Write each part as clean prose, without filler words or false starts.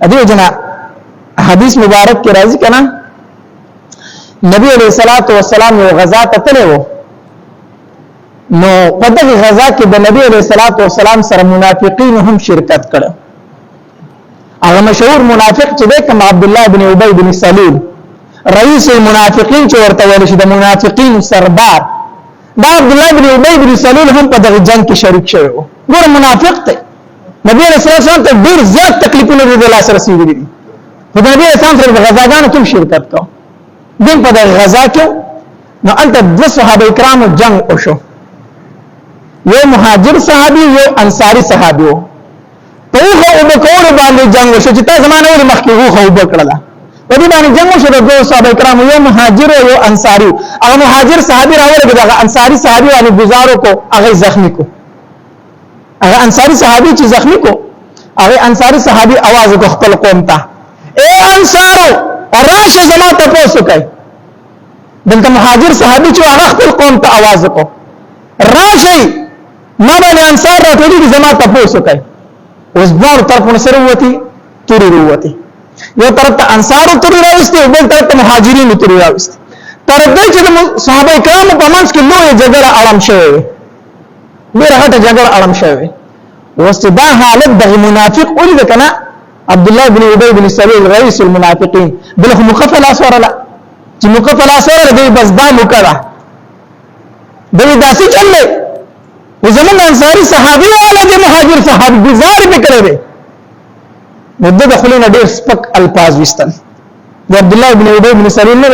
ادي جنا حدیث مبارک کې راځي کنه نبی علیہ الصلوۃ والسلام یو غزا ته تلو نو په دغه غزا کې د نبی علیہ الصلوۃ والسلام سره منافقین هم شرکت کړه هغه مشهور منافق چې د کوم عبد الله بن ابي بن سلول رئیس المنافقین چې ورته ویل شي د منافقین سردار دا عبد الله بن ابي بن سلول هم په دغه جنگ کې شریک شوی و ګور منافق ته نبی علیہ السلام ته ډیر زیات تکلیفونه د الله سره رسیدلي دي په نبی علیہ السلام سره غزاګانو ته شرکت کو دین په دغه غزا کې نو انت د صحابه کرامو جنگ وشو یو مهاجر صحابي یو انصاری صحابي وو په هغه وبکور باندې جنگ وشو چې تا زمانه ولې مخکې هغه وبکړه په دې باندې جنگ وشو د دوه صحابه کرامو یو مهاجر او یو انصاری هغه مهاجر صحابي راوړل دغه انصاری صحابي باندې گزارو کو هغه زخمی کو هغه انصاری صحابي چې زخمی کو هغه انصاری صحابي आवाज کو خپل قوم ته اے انصارو راشه زما ته پوسو کوي دلته مهاجر صحابي چې هغه خپل قوم ته आवाज کو راشه ما باندې انصار راټولي زما ته پوسو کوي اوس دوه طرفونه سره وتی توري وروتي یو طرف ته انصار توري راوستي بل طرف ته مهاجرین توري راوستي تر دې چې صحابه کرام په منځ کې لوی جګړه اړم شوه ډېر هټه جګړه اړم شوه وست دا حالت د منافق ولید کنه عبد الله بن ابي بن سلول رئيس المنافقين بل مخفل اسوره لا چې مخفل اسوره دی بس دا مکړه دوی داسې چلې وزمن انصاری صحابي ولا دي مهاجر صحابي گزار به کړي مده دخلنا ډېر سپک الفاظ وستل د عبد الله بن ابي بن سلول نه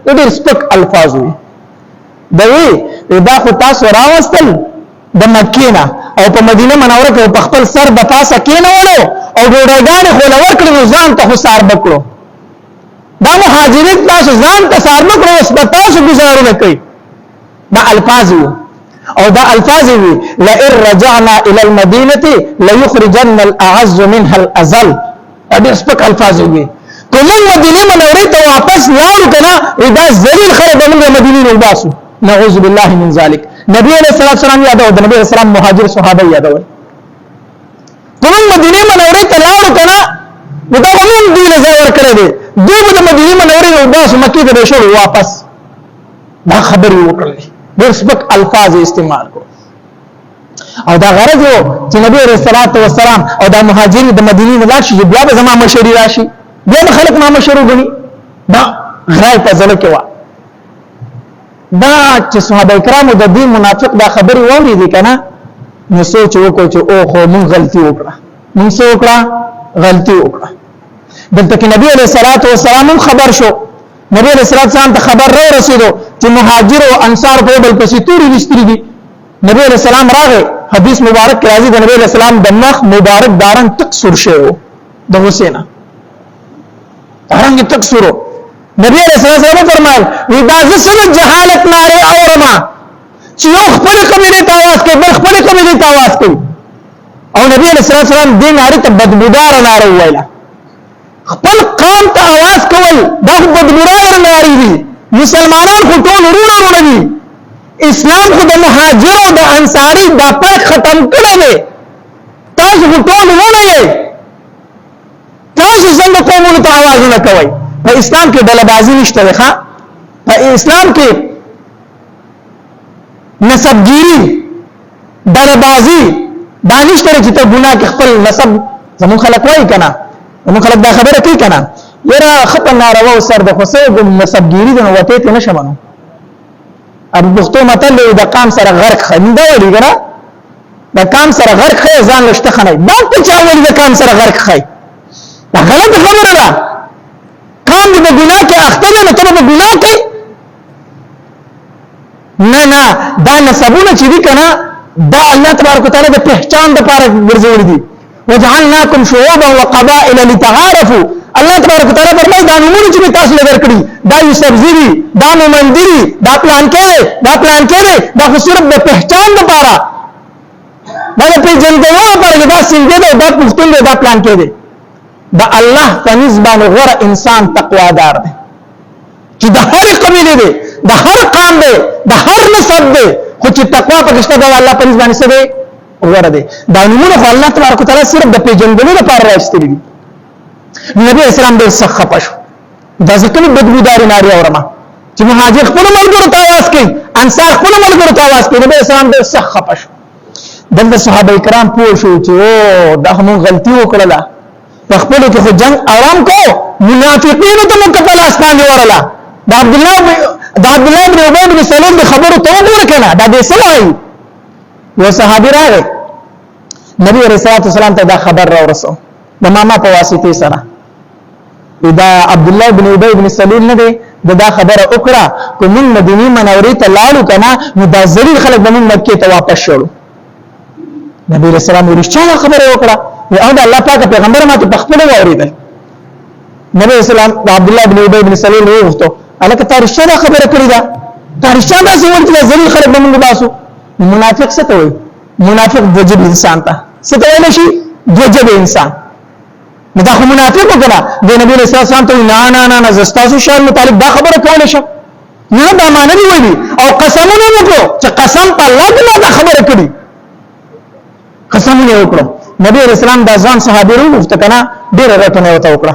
ډېر سپک الفاظ وي دوی دا خو تاسو راوستل د مکینه او په مدینه منوره کې په خپل سر د پاسه کېنه وړو او ډوډۍ خو لور کړو ځان ته حسار بکړو دا مهاجرین تاسو ځان ته سار بکړو اوس تاسو گزارونه کوي دا الفاظ او دا الفاظ وی لئن رجعنا الى المدينه ليخرجن الاعز منها الاذل دا سپک الفاظ وی کوم مدینه منوره ته واپس لاړو کنه دا ذلیل خلک د مدینه نه باسو نعوذ بالله من ذلك نبی علیہ السلام یادو د نبی اسلام مهاجر صحابه یادو کوم مدینه منوره ته لاړو کنه دا عموم دی له ځای ور کړی دی دوی د مدینه منوره یو باسو مکه ته شو واپس دا خبري وکړي ډېر سپک الفاظ استعمال کو او دا غرض یو چې نبی رسول الله والسلام او دا مهاجرین د مدینې نه راشي بیا به زما مشری راشي بیا به خلک ما مشرو غني دا غرای په ځل کې وا دا چې صحابه کرامو د دې منافق دا خبري ووري دي کنه نو سوچ وکړو چې او خو مونږ غلطي وکړه مونږ څه وکړه غلطي وکړه دلته کې نبی عليه الصلاه والسلام خبر شو نبی عليه الصلاه والسلام ته خبر را رسیدو چې مهاجر او انصار په بل پسې توري لستري دي نبی عليه السلام راغی حدیث مبارک کې راځي د نبی عليه السلام د مخ مبارک دارن تکسر شو د حسین هرنګ تکسرو نبی علیہ السلام فرمایل وی دا زسر جهالت ناره اورما چې یو خپل قبیله ته आवाज کوي بل خپل قبیله ته आवाज کوي او نبی علیہ السلام دې ناره ته بدبودار ناره ویلا خپل قوم ته आवाज کول دا بدبودار ناره دي مسلمانان خو ټول ورونه دي اسلام خو د مهاجر او د انصاری دا فرق ختم کړی دی تاسو ټول ورونه تاسو څنګه قومونو ته आवाज نه کوي په اسلام کې ډلبازي نشته ښه په اسلام کې نسبګيري ډلبازي دانشته چې ته ګناه کې خپل نسب زمون خلک وایي کنه زمون خلک دا خبره کوي کنه یره خپل ناروا سر د خصو د نسبګيري د وته ته نشمنو ابو بختو متل د قام سره غرق خنده ولي کنه د قام سره غرق خې ځان لشته خنه دا ته چا ولي د قام سره غرق خې دا غلط خبره ده قام د ګناه کې اخته نه ته د ګناه کې نه دا نسبونه چې دي کنه دا الله تبارک وتعالى د پہچان د لپاره ګرځول دي وجعلناكم شعوبا وقبائل لتعارفوا الله تبارک وتعالى فرمایي دا نمونه چې تاسو لږ کړی دا یو سبزي دا مومندري دا پلان کې دا خو صرف د پہچان د لپاره دا په جنګونو لپاره دا څنګه دا پښتون دا پلان کې دي دا الله په نسبت غره انسان تقوا دار دی چې د هر قبيله دی د هر قوم دی د هر نسب دی خو چې تقوا پکشته د الله په نسبت سره غره دی دا نمونه الله تبارک وتعالى صرف د پیژندلو لپاره راځي دي نبی اسلام ډېر سخت خپه شو دا ځکه بدبوداري ناری اورما چې مهاجر خپل ملګرو ته आवाज کوي انصار خپل ملګرو ته आवाज کوي نبی اسلام ډېر سخت خپه شو دلته صحابه کرام پوه شو چې او دا هم غلطي وکړه په خپل کې خو جنگ آرام کو منافقینو ته مکفل اسمان ورلا دا عبد الله بن ابي بن سلول د خبرو ته ورکنه دا د سلای یو صحابي راغی نبی رسول الله صلی الله علیه وسلم ته دا خبر را ورسو د ماما په واسطه سره دا عبد الله بن ابي بن سلول نه دی دا خبره وکړه کوم مدینه منورې ته لاړو کنه نو دا ذلیل خلک د مکه ته واپس شول نبی رسول الله ورشتہ خبره وکړه او دا الله پاک پیغمبر ماته تخپل اوریدل نبی اسلام عبد الله بن ابي بن سلول وغوښتو الکه تاریخ خبره کړی دا تاریخ دا څه ورته ذلیل خلک د موږ باسو منافق څه ته وایي منافق وجب انسان ته څه ته ویل شي وجب انسان دا خو منافق وکړه د نبی رسول الله ته نه نه زستاسو شان متعلق دا خبره کول شي نه دا معنی ویلي او قسمونه وکړو چې قسم په الله کې دا خبره کړی قسمونه وکړو نبی رسول الله د ځان صحابه وروسته کنه ډېر راټونه وته وکړه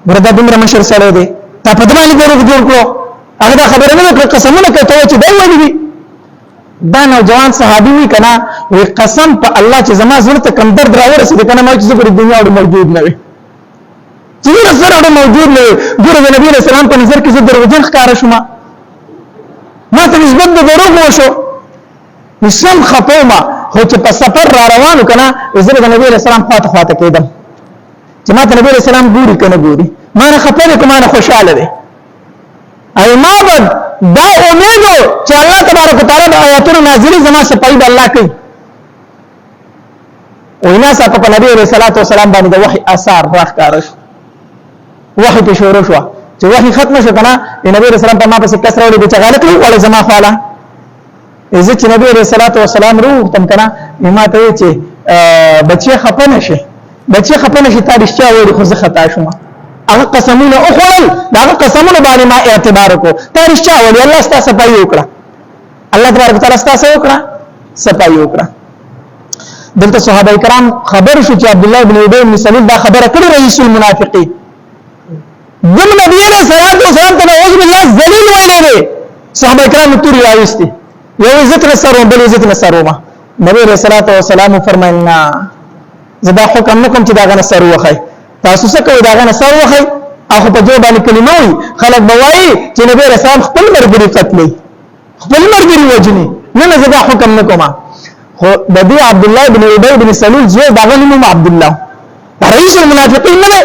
ورته دومره مشر سره دی تا په دماغ کې جوړ کړو هغه دا خبره نه وکړه قسمونه کوي چې دا وایي دا نوجوان صحابي وی کنه وی قسم په الله چې زما زړه ته کم درد راورسید کنه ما چې په دنیا اړه موجود نه وي چې سره اړه موجود نه ګوره د نبی رسول الله په نظر کې زه دروژن ښکار شوم ما ته نسبت د دروغ وشو مسلم خپوما خو چې په سفر را روانو کنه زه د نبی رسول الله خواته کېدم چې ما ته نبی رسول الله ګوري کنه ګوري ما نه خپل کوم نه خوشاله دي اي ما بد دا امید چې الله تبارک وتعالى د آیاتونو نازلې زما صفای به الله کوي وینا صاحب په نبی رسول الله والسلام باندې د وحي اثار راخکار شو وحي ته شروع شو چې وحي ختم شو کنه نبی رسول الله په ما پسې کسر وړي چې غلط وي ولا زما خاله عزت نبی رسول الله والسلام روح تم کنه ما ته چې بچي خپنه شي تا رښتیا وایي خو زه خطا شوم هغه قسمونه او خړل دا قسمونه باندې ما اعتبار کو تاریخ چا ولي الله ستاسو صفای وکړه الله تبارک تعالی ستاسو وکړه صفای وکړه دلته صحابه کرام خبر شو چې عبد الله بن ابي بن سلول دا خبره کړې رئیس المنافقین دم نبی علیہ الصلوۃ والسلام ته اعوذ بالله ذلیل ویلې صحابه کرام توري راوستي یو عزت نصر بل عزت نصر ما نبی علیہ الصلوۃ والسلام فرماینا زدا حکم نکم چې دا غنه سر وخی تاسو څه کوي دا غنه سر وخی او په جو باندې کلمه وي خلک بوایي چې نبی رسول خپل مرګري قتلې خپل مرګري وجني نه زدا حکم نکوم خو د دې عبد الله بن ابي بن سلول زوی دا غنه عبد الله رئیس المنافقین نه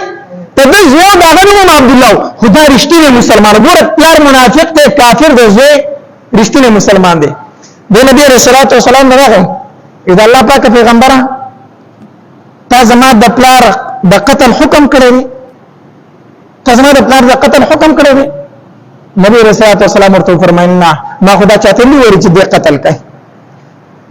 ته د زوی دا غنه عبد الله خدای رښتینی مسلمان ګوره پلار منافق ته کافر دی زوی رښتینی مسلمان دی د نبی رسول الله صلی الله علیه وسلم اذا الله پاک پیغمبره تا زما د پلار د قتل حکم کړی تا زما د پلار د قتل حکم کړی نبی رسول الله صلی الله علیه وسلم فرماینا ما خدا چاته نه وری چې د قتل کوي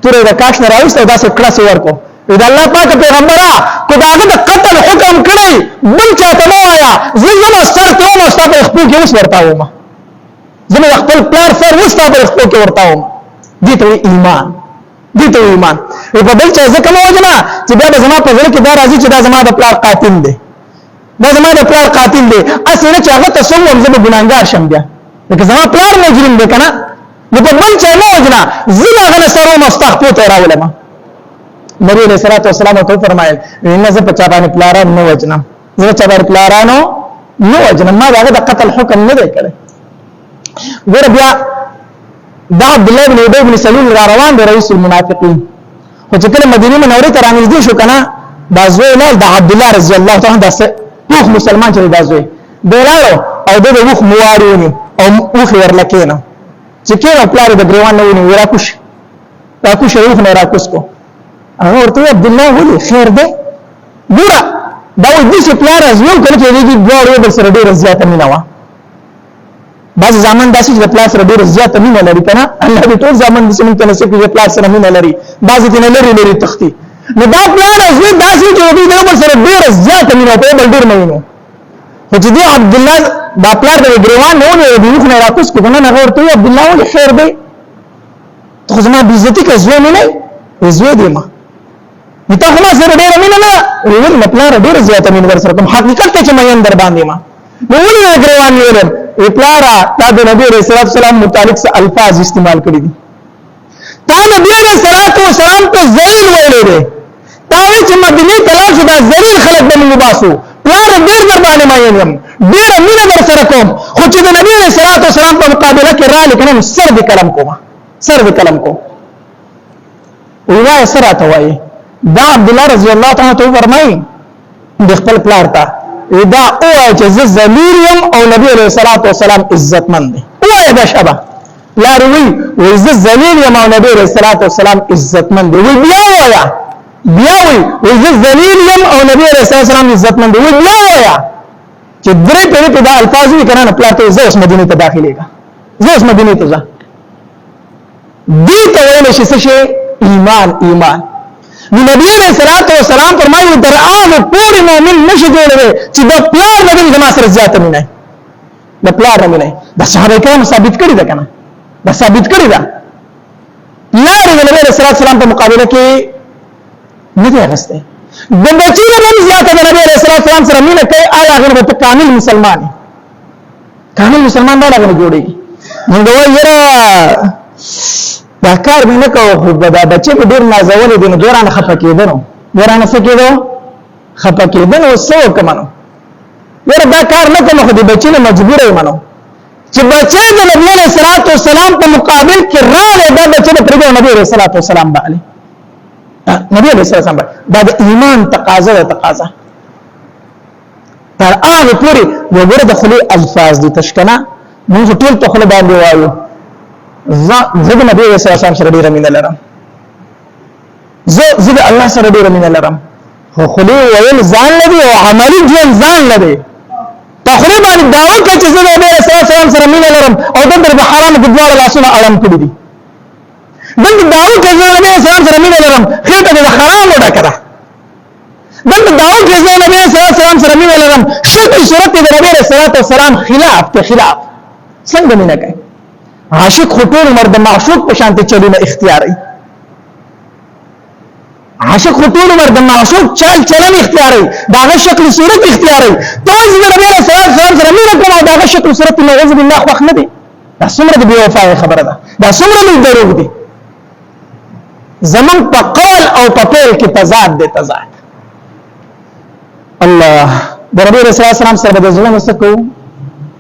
تورې د کاش نه راوست دا څه کړه څه ورکو اذا الله پاک پیغمبره کو داغه د قتل حکم کړی بل چاته نه وایا زما سر ته نو ستاسو خپل کې اوس ورتاوم زما خپل پلار سر وستاسو خپل کې ورتاوم دي ته ایمان په بل څه ځکه نو وجنا چې دا زما په ځل کې دا راځي چې دا زما د پلار قاتل دی اصله چې هغه تصوم زما ګناګار شم بیا لکه زما پلار مجرم دی کنه نو په بل څه نو وجنا زما غل سره مستغفر ته راولم نبی علیہ الصلوۃ والسلام ته فرمایل ان زه په چا باندې پلاران نو وجنا زه چا باندې پلارانو نو وجنا ما هغه د قتل حکم نه دی کړی ګور بیا دا عبد الله بن ابي بن سلول را روان دی رئیس المنافقین خو چې کله مدینه منوره ته رانږدې شو کنه دا زوی نه د عبد الله رضی الله تعالی عنہ دغه مسلمان چې دا زوی دلاړو او دغه وخ موارونی او وخ ورلکینه چې کله پلار د ګریوان نه ونی راکوش روح نه راکوس کو هغه ورته عبد الله ولي خیر دی ګوره دا و دې چې پلار ازو کله چې دې دوه بل سره ډیر زیاته مینوا بعض ځامن داسې چې پلاس سره ډېر زیات مینه لري کنه الله دې ټول ځامن دې څنګه تنه چې پلاس سره مینه لري بعض دې نه لري تختی نو دا پلان ازوی داسې چې دې بل سره ډېر زیات مینه په بل ډېر مینه خو چې دې عبد الله دا پلان دې ګریوان نه ونه دې خو نه راکوس کو نه نه ورته عبد الله ولې خیر دی ته زما عزت کې زوی نه زوی دی ما ته خو ما سره ډېره مینه نه ویل نه پلار ډېره زیاته مینه در سره کوم حقیقت ته چې مین در باندې ما نو ولې نه ګروان ویل پلار تا د نبی رسول الله صلی الله متعلق څه الفاظ استعمال کړی دي تا نبی رسول الله ته ذلیل ویلې دي تا چې مدینه تلاش دا ذلیل خلک به موږ باسو پلار ډېر در باندې مین یم ډېر مینه در سره کوم خو چې د نبی رسول الله په مقابله کې را لیکنم سر دې قلم کوم سر دې قلم کو ویوای سره ته وایي دا عبد الله رضی الله تعالی عنہ فرمایي د خپل پلار ته دا او چې ز ذلیل یم او نبی علیہ الصلوۃ والسلام عزتمند دی وای دا شبه لاروي و ز ذلیل یم او نبی علیہ الصلوۃ والسلام عزتمند دی بیا وایا بیا وی و ز ذلیل یم او نبی علیہ الصلوۃ والسلام عزتمند دی بیا وایا چې درې په دا الفاظ وی کنه پلار ته زوس مدینه ته داخليږي زوس مدینه ته ځه دې ته ویل شي ایمان ایمان نبی علیہ الصلوۃ والسلام فرمایي در هغه پوری مؤمن نشي جوړوي چې د پلار نبی زما سره زیاته مینه د پلار نه د صحابه کرام ثابت کړی دا کنه دا ثابت کړی دا پلار د نبی علیہ الصلوۃ والسلام په مقابله کې نه دی غسته د بچی نه زیاته د نبی علیہ الصلوۃ والسلام سره مینه کوي هغه په کامل مسلمان کامل مسلمان دا لګونه جوړي موږ وایو دا کار به نه کوو خو دا بچي په ډیر نازولې دي نو دورانه خپه کېدنو دورانه څه کېدو خپه کېدنو څه وکمنو ور دا کار نه کوم خو د بچي نه مجبور یم نو چې بچي د نبی علیہ الصلوۃ والسلام په مقابل کې راغی دا بچي د پرګو نبی علیہ الصلوۃ والسلام باندې نبی علیہ الصلوۃ والسلام دا د ایمان تقاضا ده تقاضا تر هغه پوری وګوره د خلی الفاظ دي تشکنه موږ ټول ته خل باندې وایو زه د نبی صلی الله علیه وسلم سره ډیر مینه لرم زه د الله سره ډیر مینه لرم خو خلی ویل ځان لري او عملی ژوند ځان لري تقریبا داو کې چې زه د نبی صلی الله علیه وسلم سره مینه لرم او د حرام د دوار لاسونه اړم کړی دي دغه داو کې زه د نبی صلی الله علیه وسلم سره مینه لرم خېټه د حرام وډکړه دغه داو کې زه د نبی صلی الله علیه وسلم سره مینه لرم شکل صورت د نبی صلی الله علیه وسلم خلاف ته خلاف څنګه مینه کوي عاشق خطور عمر د معشوق په شانته چلونه اختیاري عاشق خطور عمر د معشوق چلن اختیاري داغه شکل صورت اختیاري توز د نبی صلی الله علیه وسلم سره مینه کوم داغه شکل صورت نعوذ بالله وخت نه دي دا څومره د بے وفای خبره ده دا څومره لوی دروغ دي زمون په قول او په فعل کې تضاد دي تضاد الله د نبی صلی الله علیه وسلم سره د ظلم وسکو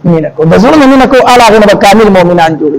مینه کو د ظلم مینه کو اعلی غنه کامل مؤمنان جوړي